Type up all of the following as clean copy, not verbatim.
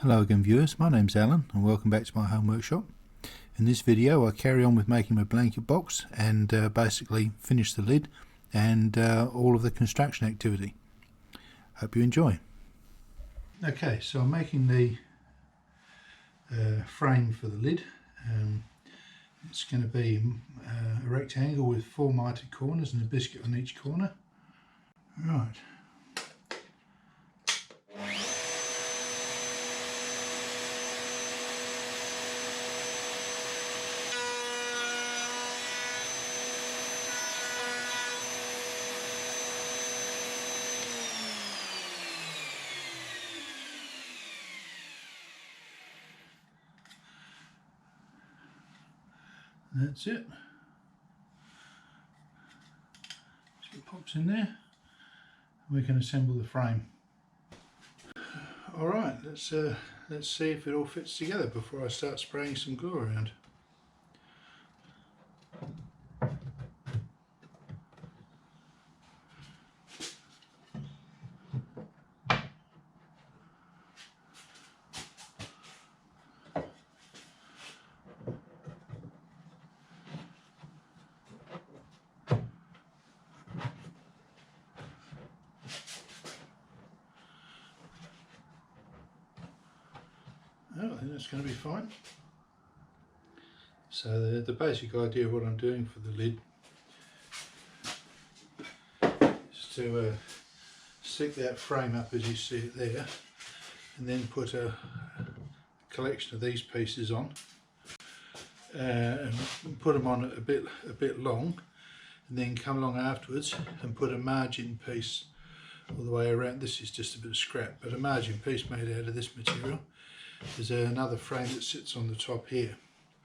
Hello again viewers, my name's Alan and welcome back to my home workshop. In this video I carry on with making my blanket box and basically finish the lid and all of the construction activity. Hope you enjoy. Okay, so I'm making the frame for the lid. It's going to be a rectangle with 4 mitered corners and a biscuit on each corner. Right. That's it. So it pops in there. We can assemble the frame. All right, let's see if it all fits together before I start spraying some glue around. Oh, I think that's going to be fine. So the basic idea of what I'm doing for the lid is to stick that frame up as you see it there, and then put a collection of these pieces on, and put them on a bit long, and then come along afterwards and put a margin piece all the way around. This is just a bit of scrap, but a margin piece made out of this material. There's another frame that sits on the top here,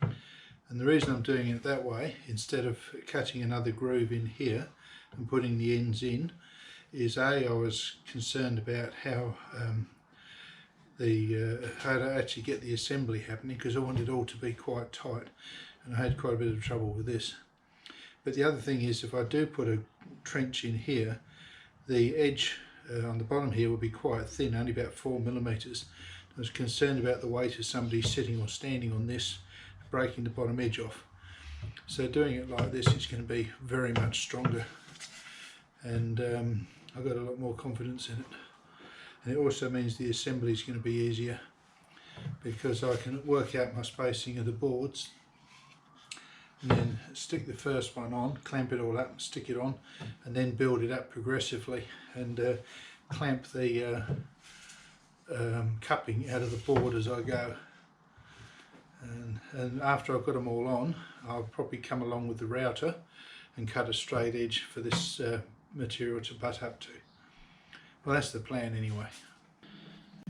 and the reason I'm doing it that way instead of cutting another groove in here and putting the ends in is I was concerned about how to actually get the assembly happening, because I wanted it all to be quite tight, and I had quite a bit of trouble with this. But the other thing is, if I do put a trench in here, the edge on the bottom here will be quite thin, only about 4mm. I was concerned about the weight of somebody sitting or standing on this breaking the bottom edge off. So doing it like this is going to be very much stronger, and I've got a lot more confidence in it. And it also means the assembly is going to be easier, because I can work out my spacing of the boards and then stick the first one on, clamp it all up, stick it on, and then build it up progressively and clamp the cupping out of the board as I go. And after I've got them all on, I'll probably come along with the router and cut a straight edge for this material to butt up to. Well, that's the plan anyway.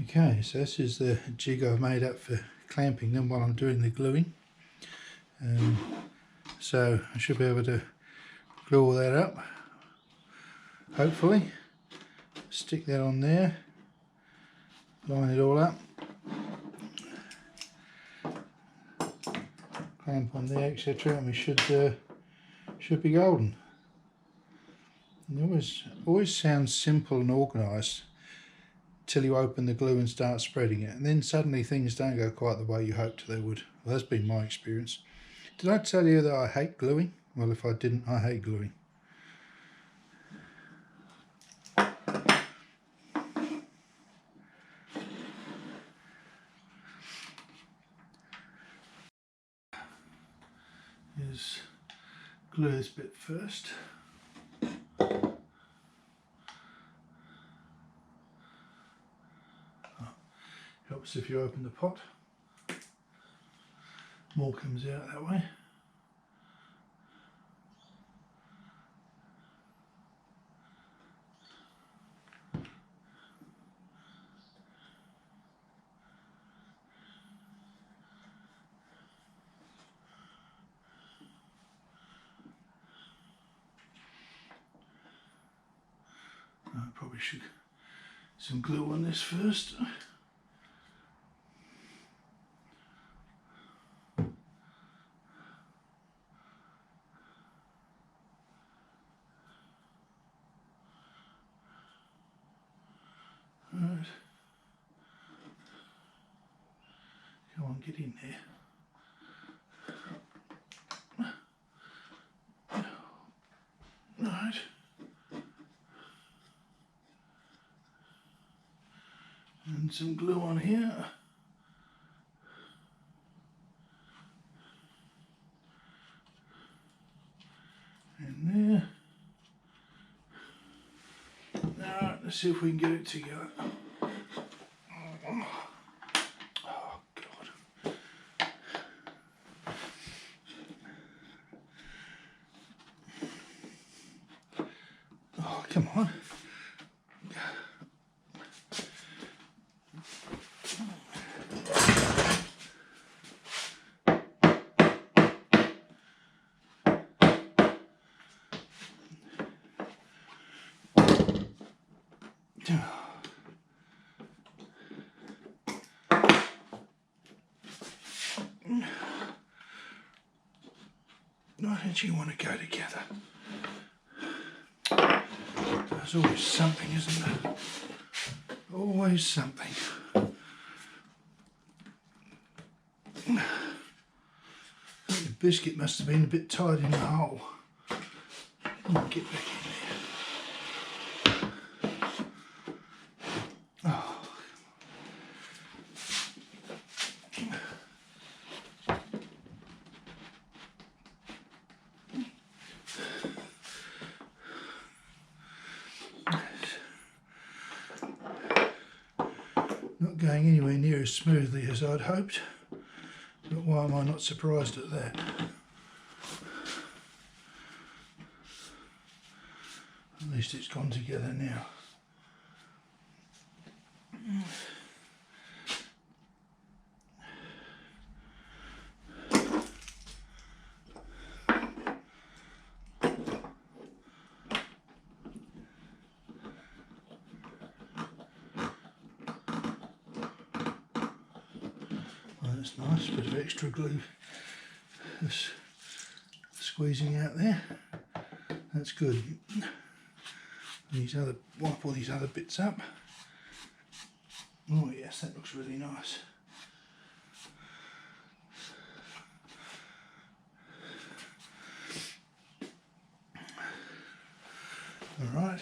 Okay, so this is the jig I've made up for clamping them while I'm doing the gluing. So I should be able to glue all that up, hopefully. Stick that on there, line it all up, clamp on there, etc., and we should be golden. And it always sounds simple and organised till you open the glue and start spreading it, and then suddenly things don't go quite the way you hoped they would. Well, that's been my experience. Did I tell you that I hate gluing? Well, if I didn't, I hate gluing. Is glue this bit first. Helps if you open the pot. More comes out that way. I probably should some glue on this first. Right. Come on, get in there. Right. And some glue on here. And there. Alright, let's see if we can get it together. Oh God. Oh, come on. Why don't you want to go together? There's always something, isn't there? Always something. The biscuit must have been a bit tied in the hole. Get back in there. Oh. Not going anywhere near as smoothly as I'd hoped, but why am I not surprised at that? At least it's gone together now. Well, that's nice, bit of extra glue just squeezing out there. That's good. Wipe all these other bits up. Oh yes, that looks really nice. Alright,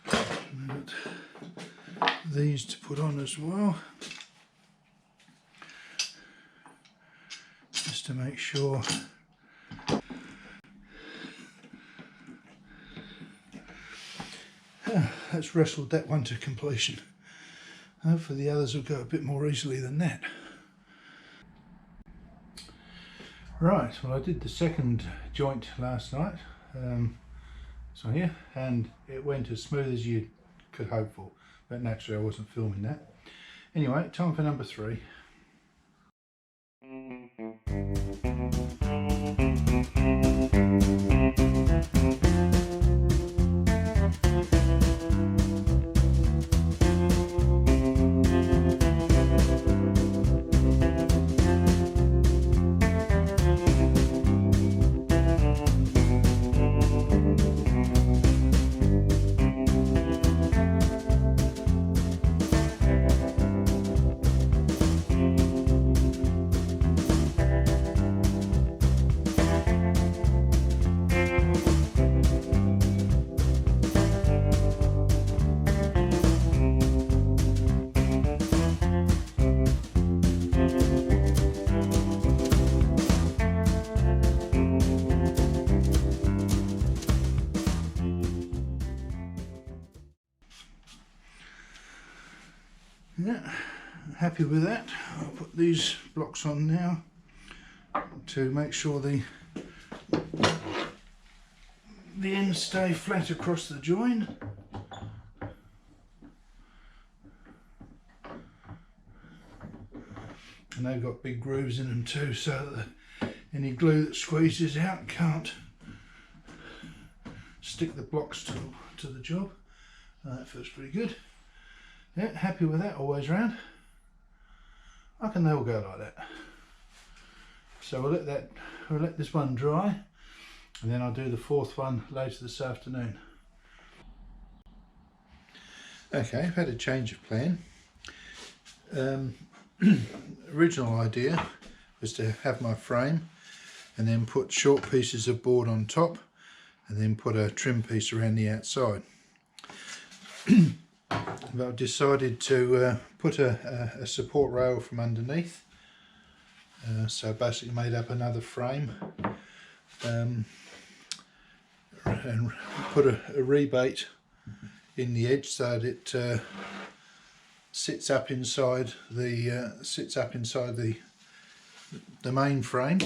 we've got these to put on as well, just to make sure. That's wrestled that one to completion. Hopefully the others will go a bit more easily than that. Right, well I did the second joint last night, so here, and it went as smooth as you could hope for, but naturally I wasn't filming that. Anyway, time for number 3. Yeah, happy with that. I'll put these blocks on now to make sure the ends stay flat across the join. And they've got big grooves in them too, so that any glue that squeezes out can't stick the blocks to the job. That feels pretty good. Yeah, happy with that all ways round. I reckon they all go like that. So we'll let this one dry, and then I'll do the 4th one later this afternoon. Okay, I've had a change of plan. original idea was to have my frame and then put short pieces of board on top and then put a trim piece around the outside. But I've decided to put a support rail from underneath, so basically made up another frame, and put a rebate in the edge so that it sits up inside the main frame.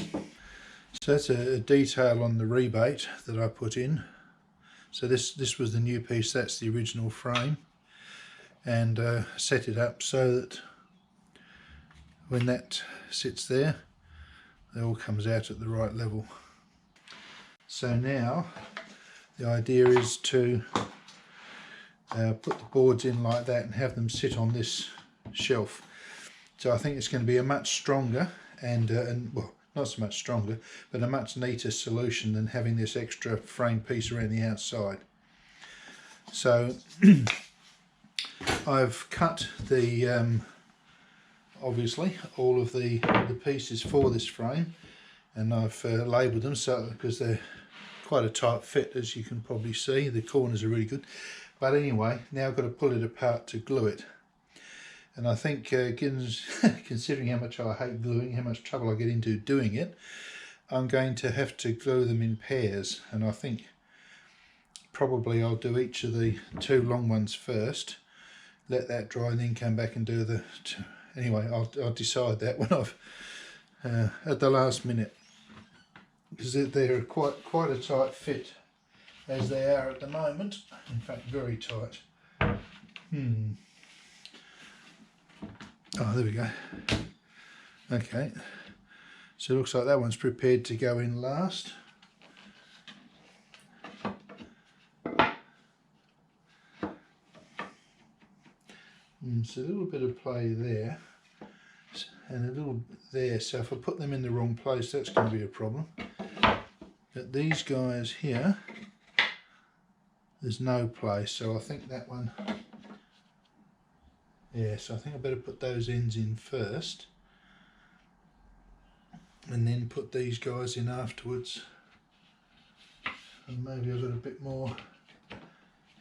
So that's a detail on the rebate that I put in. So this was the new piece, that's the original frame, and set it up so that when that sits there, it all comes out at the right level. So now the idea is to put the boards in like that and have them sit on this shelf. So I think it's going to be a much stronger and well, not so much stronger, but a much neater solution than having this extra frame piece around the outside. So I've cut the obviously all of the pieces for this frame, and I've labelled them so because they're quite a tight fit, as you can probably see. The corners are really good. But anyway, now I've got to pull it apart to glue it. And I think considering how much I hate gluing, how much trouble I get into doing it, I'm going to have to glue them in pairs. And I think probably I'll do each of the two long ones first, let that dry, and then come back and do the two. Anyway, I'll decide that when I've at the last minute, because they're quite a tight fit as they are at the moment. In fact, very tight. Oh, there we go. Okay, so it looks like that one's prepared to go in last. So a little bit of play there and a little there, so if I put them in the wrong place, that's going to be a problem. But these guys here, there's no place, so I think that one, yeah, so I think I better put those ends in first and then put these guys in afterwards. And maybe I've got a bit more,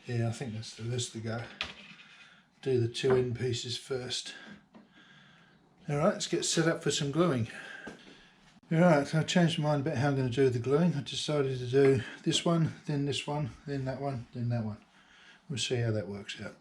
yeah, I think that's the go. Do the two end pieces first. Alright, let's get set up for some gluing. Alright, I've changed my mind about how I'm going to do the gluing. I decided to do this one, then that one, then that one. We'll see how that works out.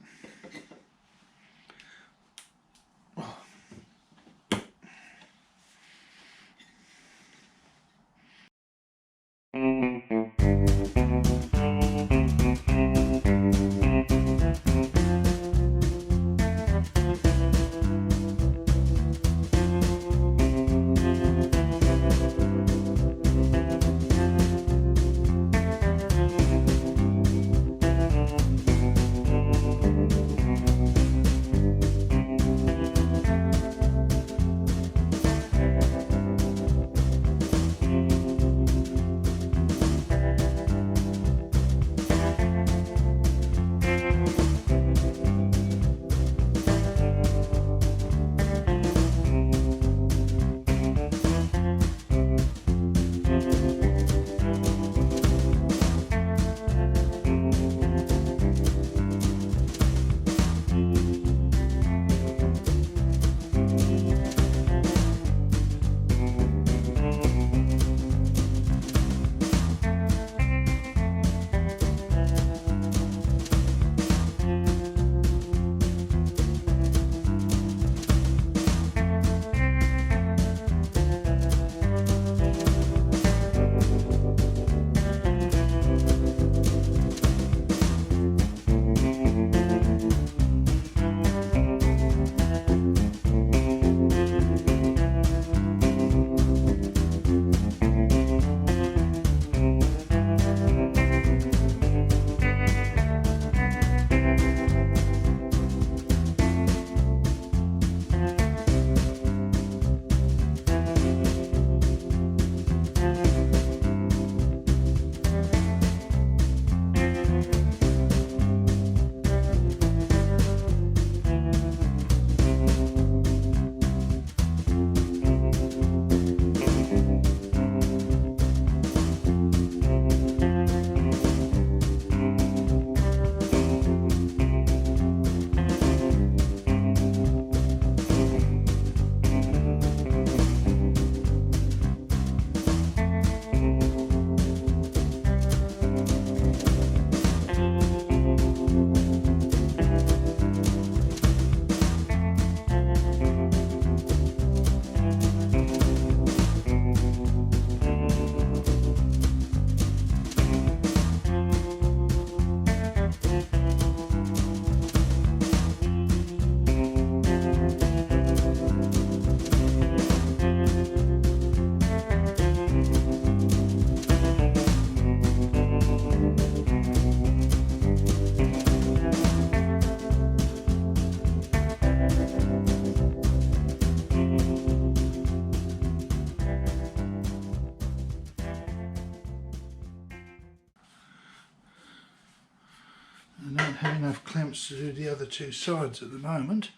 don't have enough clamps to do the other two sides at the moment.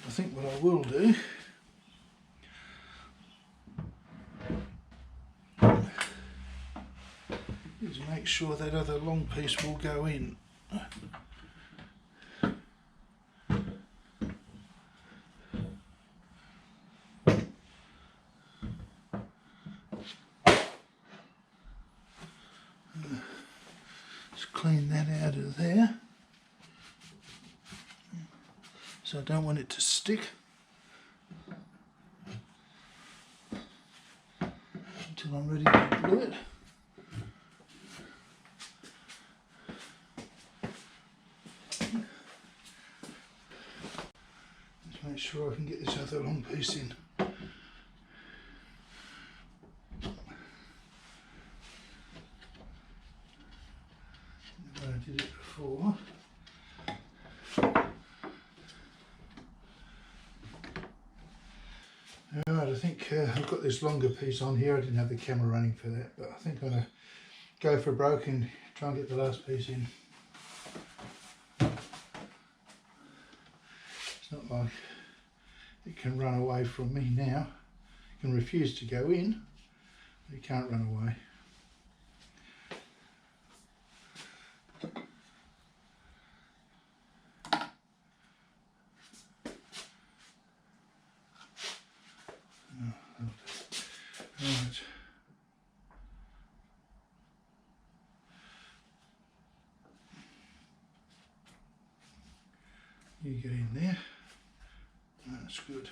I think what I will do is make sure that other long piece will go in. Just clean that out of there. So I don't want it to stick until I'm ready to glue it. Just make sure I can get this other long piece in. I did it before. Alright, I think I've got this longer piece on here. I didn't have the camera running for that, but I think I'm going to go for broke and try and get the last piece in. It's not like it can run away from me now. It can refuse to go in, but it can't run away. Right. You get in there. That's good.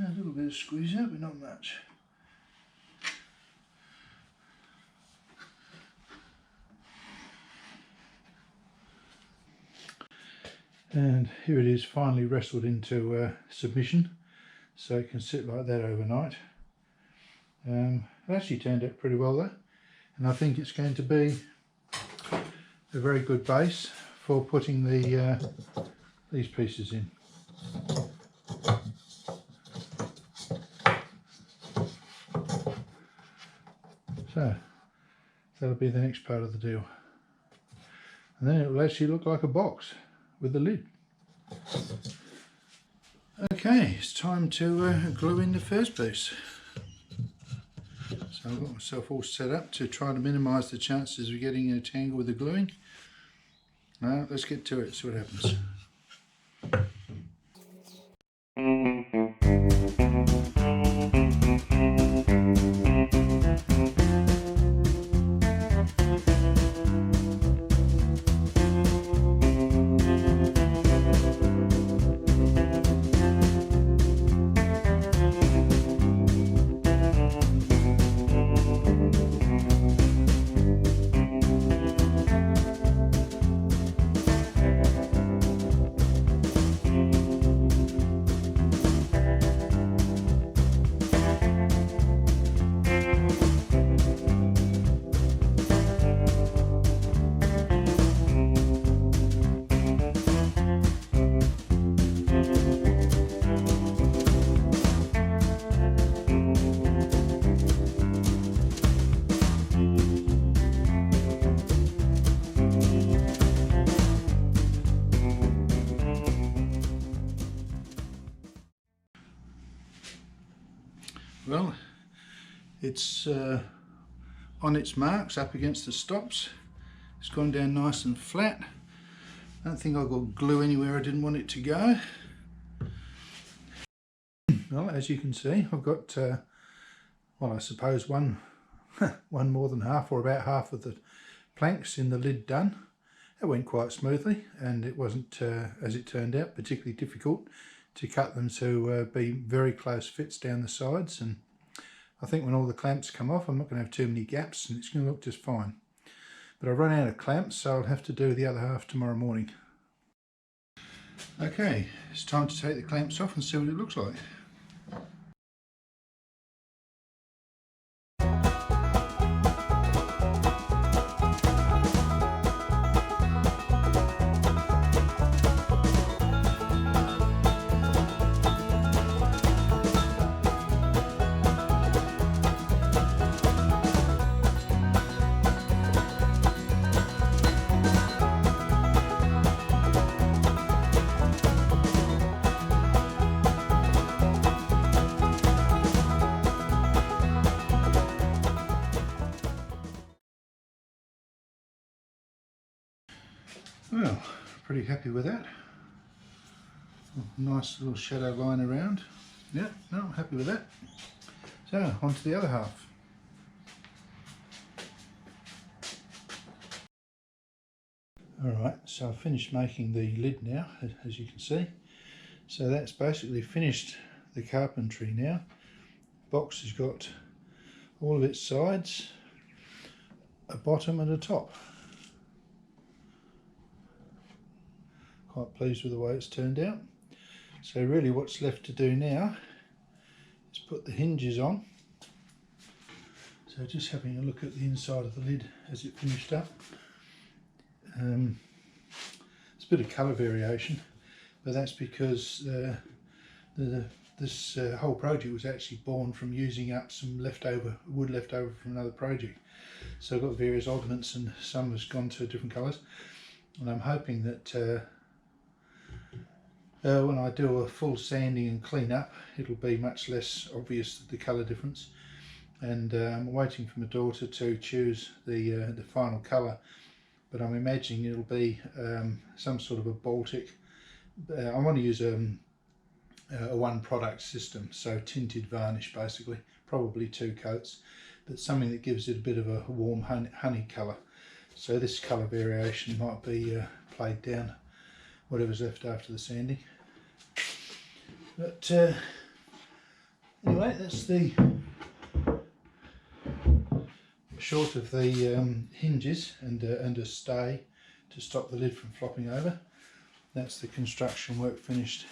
A little bit of squeeze out, but not much. And here it is, finally wrestled into submission, so it can sit like that overnight. It actually turned out pretty well though, and I think it's going to be a very good base for putting the these pieces in. So that'll be the next part of the deal, and then it will actually look like a box with the lid. Okay, it's time to glue in the first piece. So I've got myself all set up to try to minimise the chances of getting in a tangle with the gluing. Now let's get to it, see what happens. Well, it's on its marks up against the stops. It's gone down nice and flat. I don't think I got glue anywhere I didn't want it to go. Well, as you can see, I've got, well, I suppose one more than half, or about half of the planks in the lid done. It went quite smoothly, and it wasn't, as it turned out, particularly difficult to cut them to be very close fits down the sides. And I think when all the clamps come off, I'm not going to have too many gaps, and it's going to look just fine. But I've run out of clamps, so I'll have to do the other half tomorrow morning. Okay, it's time to take the clamps off and see what it looks like. Well, pretty happy with that. Nice little shadow line around. Yeah, no, I'm happy with that. So, on to the other half. Alright, so I've finished making the lid now, as you can see. So that's basically finished the carpentry now. Box has got all of its sides, a bottom and a top. Quite pleased with the way it's turned out. So really what's left to do now is put the hinges on. So just having a look at the inside of the lid as it finished up. It's a bit of colour variation, but that's because this whole project was actually born from using up some wood left over from another project. So I've got various oddments, and some has gone to different colours, and I'm hoping that when I do a full sanding and clean up, it'll be much less obvious the colour difference. And I'm waiting for my daughter to choose the final colour, but I'm imagining it'll be some sort of a Baltic. I want to use a one product system, so tinted varnish basically, probably 2 coats, but something that gives it a bit of a warm honey colour. So this colour variation might be played down, whatever's left after the sanding. But anyway, that's the short of the hinges and a stay to stop the lid from flopping over. That's the construction work finished.